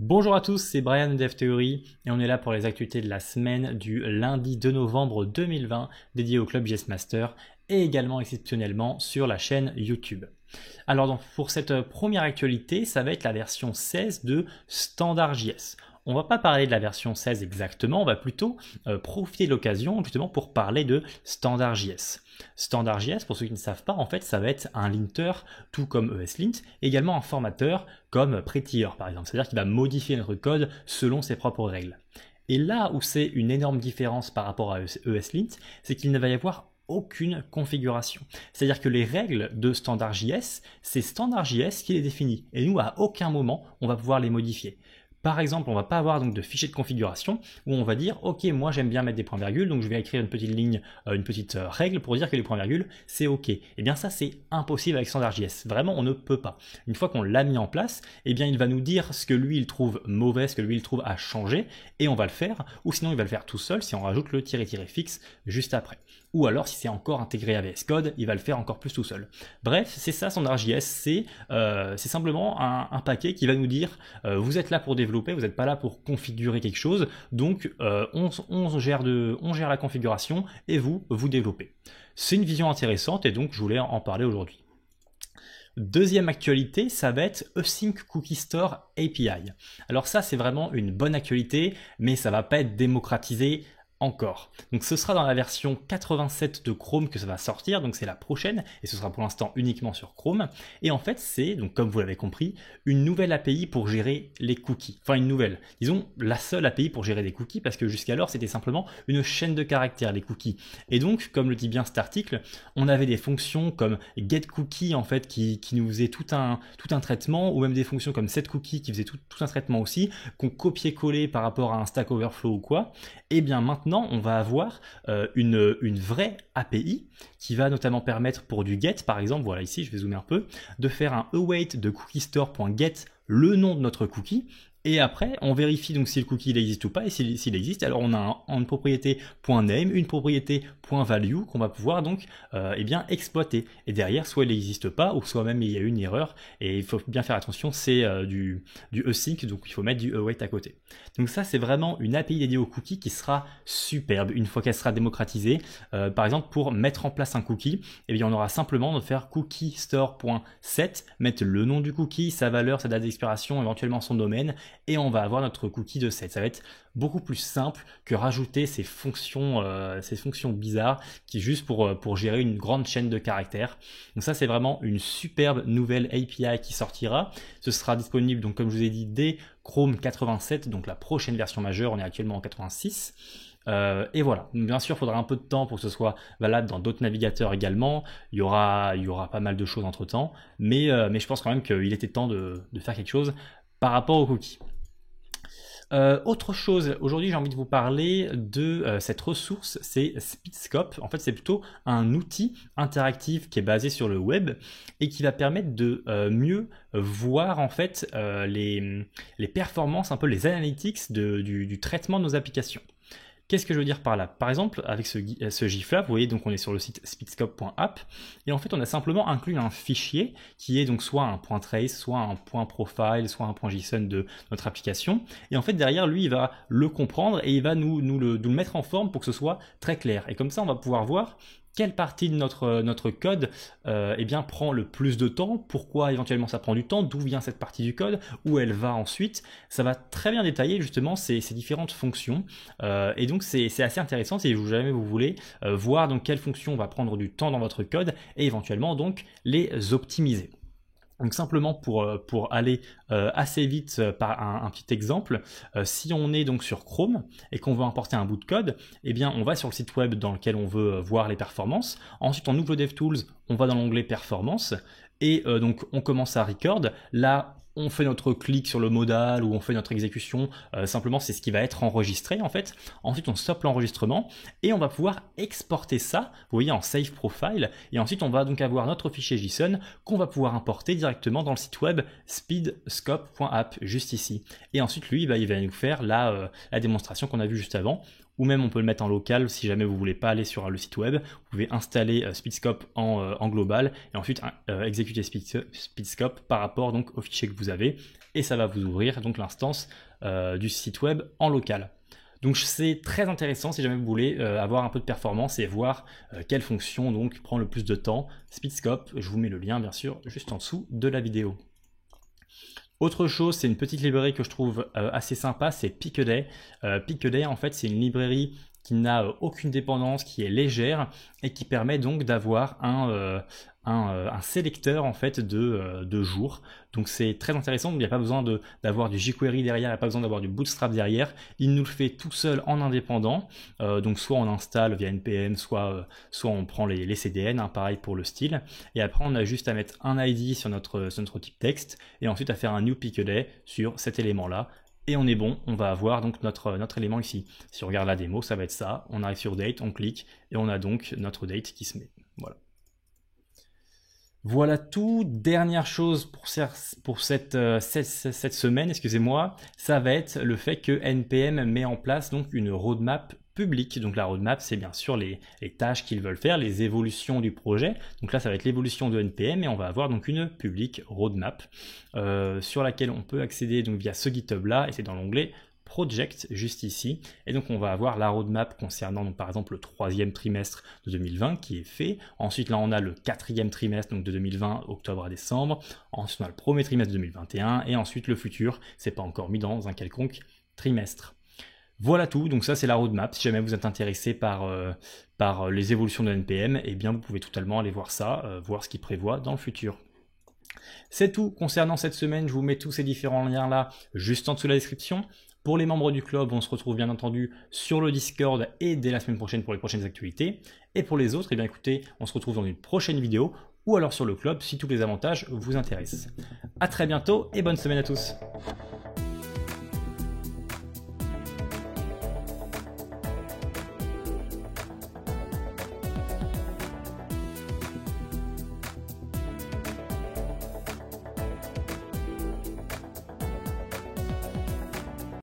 Bonjour à tous, c'est Brian de DevTheory et on est là pour les actualités de la semaine du lundi 2 novembre 2020 dédié au club JS Master et également exceptionnellement sur la chaîne YouTube. Alors donc, pour cette première actualité, ça va être la version 16 de StandardJS. On va pas parler de la version 16 exactement, on va plutôt profiter de l'occasion justement pour parler de StandardJS. StandardJS, pour ceux qui ne savent pas, en fait, ça va être un linter, tout comme ESLint, également un formateur comme Prettier par exemple. C'est-à-dire qu'il va modifier notre code selon ses propres règles. Et là où c'est une énorme différence par rapport à ESLint, c'est qu'il ne va y avoir aucune configuration. C'est-à-dire que les règles de StandardJS, c'est StandardJS qui les définit. Et nous, à aucun moment, on va pouvoir les modifier. Par exemple, on ne va pas avoir donc de fichier de configuration où on va dire ok, moi j'aime bien mettre des points-virgules, donc je vais écrire une petite ligne, une petite règle pour dire que les points-virgules c'est ok. Et bien ça c'est impossible avec StandardJS. Vraiment on ne peut pas. Une fois qu'on l'a mis en place, eh bien il va nous dire ce que lui il trouve mauvais, ce que lui il trouve à changer, et on va le faire. Ou sinon il va le faire tout seul si on rajoute le tiré fixe juste après. Ou alors si c'est encore intégré à VS Code, il va le faire encore plus tout seul. Bref, c'est ça StandardJS, c'est simplement un paquet qui va nous dire vous êtes là pour développer, vous n'êtes pas là pour configurer quelque chose, donc on gère la configuration et vous développez. C'est une vision intéressante et donc je voulais en parler aujourd'hui. Deuxième actualité, ça va être Async Cookie Store API. Alors ça c'est vraiment une bonne actualité, mais ça va pas être démocratisé encore. Donc ce sera dans la version 87 de Chrome que ça va sortir, donc c'est la prochaine, et ce sera pour l'instant uniquement sur Chrome. Et en fait c'est, donc comme vous l'avez compris, une nouvelle API pour gérer les cookies. Enfin une nouvelle, disons la seule API pour gérer des cookies, parce que jusqu'alors c'était simplement une chaîne de caractères, les cookies. Et donc, comme le dit bien cet article, on avait des fonctions comme getCookie en fait qui nous faisait tout un traitement, ou même des fonctions comme setCookie qui faisait tout un traitement aussi, qu'on copiait-collait par rapport à un Stack Overflow ou quoi. Et bien maintenant on va avoir une vraie API qui va notamment permettre pour du get par exemple, voilà ici je vais zoomer un peu, de faire un await de cookiestore.get le nom de notre cookie. Et après, on vérifie donc si le cookie il existe ou pas, et s'il existe, alors on a une propriété .name, une propriété .value qu'on va pouvoir donc exploiter. Et derrière, soit il n'existe pas, ou soit même il y a eu une erreur, et il faut bien faire attention, c'est du async, donc il faut mettre du await à côté. Donc ça, c'est vraiment une API dédiée aux cookies qui sera superbe une fois qu'elle sera démocratisée. Par exemple, pour mettre en place un cookie, eh bien on aura simplement de faire cookiestore.set, mettre le nom du cookie, sa valeur, sa date d'expiration, éventuellement son domaine, et on va avoir notre cookie de set. Ça va être beaucoup plus simple que rajouter ces fonctions bizarres qui juste pour gérer une grande chaîne de caractères. Donc ça c'est vraiment une superbe nouvelle API qui sortira. Ce sera disponible donc comme je vous ai dit dès Chrome 87, donc la prochaine version majeure, on est actuellement en 86. Et voilà, bien sûr il faudra un peu de temps pour que ce soit valable dans d'autres navigateurs également, il y aura pas mal de choses entre temps, mais je pense quand même qu'il était temps de faire quelque chose par rapport aux cookies. Autre chose, aujourd'hui j'ai envie de vous parler de cette ressource, c'est Speedscope. En fait c'est plutôt un outil interactif qui est basé sur le web et qui va permettre de mieux voir en fait les performances, un peu les analytics du traitement de nos applications. Qu'est-ce que je veux dire par là? Par exemple, avec ce GIF-là, vous voyez, donc on est sur le site speedscope.app, et en fait, on a simplement inclus un fichier qui est donc soit un .trace, soit un .profile, soit un .json de notre application. Et en fait, derrière, lui, il va le comprendre et il va nous le mettre en forme pour que ce soit très clair. Et comme ça, on va pouvoir voir quelle partie de notre code prend le plus de temps, pourquoi éventuellement ça prend du temps, d'où vient cette partie du code, où elle va ensuite. Ça va très bien détailler justement ces différentes fonctions et donc c'est assez intéressant si jamais vous voulez voir donc quelles fonctions va prendre du temps dans votre code et éventuellement donc les optimiser. Donc simplement pour aller assez vite par un petit exemple, si on est donc sur Chrome et qu'on veut importer un bout de code, eh bien on va sur le site web dans lequel on veut voir les performances. Ensuite on ouvre le DevTools, on va dans l'onglet Performance et donc on commence à record. Là on fait notre clic sur le modal ou on fait notre exécution, simplement c'est ce qui va être enregistré en fait. Ensuite on stoppe l'enregistrement et on va pouvoir exporter ça, vous voyez en save profile, et ensuite on va donc avoir notre fichier JSON qu'on va pouvoir importer directement dans le site web speedscope.app juste ici. Et ensuite lui il va nous faire la démonstration qu'on a vue juste avant, ou même on peut le mettre en local si jamais vous voulez pas aller sur le site web. Vous pouvez installer Speedscope en global et ensuite exécuter Speedscope par rapport donc au fichier que vous avez et ça va vous ouvrir donc l'instance du site web en local. Donc c'est très intéressant si jamais vous voulez avoir un peu de performance et voir quelle fonction donc prend le plus de temps. Speedscope, je vous mets le lien bien sûr juste en dessous de la vidéo. Autre chose, c'est une petite librairie que je trouve assez sympa, c'est Pickaday. Pickaday en fait c'est une librairie qui n'a aucune dépendance, qui est légère et qui permet donc d'avoir un sélecteur en fait de jours. Donc c'est très intéressant, il n'y a pas besoin d'avoir du jQuery derrière, il n'y a pas besoin d'avoir du Bootstrap derrière, il nous le fait tout seul en indépendant, donc soit on installe via npm, soit on prend les CDN, hein, pareil pour le style, et après on a juste à mettre un ID sur notre type texte, et ensuite à faire un new Pickaday sur cet élément-là, et on est bon, on va avoir donc notre élément ici. Si on regarde la démo, ça va être ça, on arrive sur date, on clique, et on a donc notre date qui se met, voilà. Voilà tout. Dernière chose pour cette semaine, excusez-moi, ça va être le fait que NPM met en place donc une roadmap publique. Donc la roadmap, c'est bien sûr les tâches qu'ils veulent faire, les évolutions du projet. Donc là, ça va être l'évolution de NPM et on va avoir donc une publique roadmap sur laquelle on peut accéder donc via ce GitHub là et c'est dans l'onglet Project juste ici, et donc on va avoir la roadmap concernant donc par exemple le 3e trimestre de 2020 qui est fait. Ensuite là on a le 4e trimestre donc de 2020, octobre à décembre. Ensuite on a le 1er trimestre de 2021 et ensuite le futur, c'est pas encore mis dans un quelconque trimestre. Voilà tout, donc ça c'est la roadmap. Si jamais vous êtes intéressé par les évolutions de NPM, eh bien vous pouvez totalement aller voir ça, voir ce qu'il prévoit dans le futur. C'est tout concernant cette semaine, je vous mets tous ces différents liens là juste en dessous de la description. Pour les membres du club, on se retrouve bien entendu sur le Discord et dès la semaine prochaine pour les prochaines actualités. Et pour les autres, eh bien écoutez, on se retrouve dans une prochaine vidéo ou alors sur le club si tous les avantages vous intéressent. A très bientôt et bonne semaine à tous.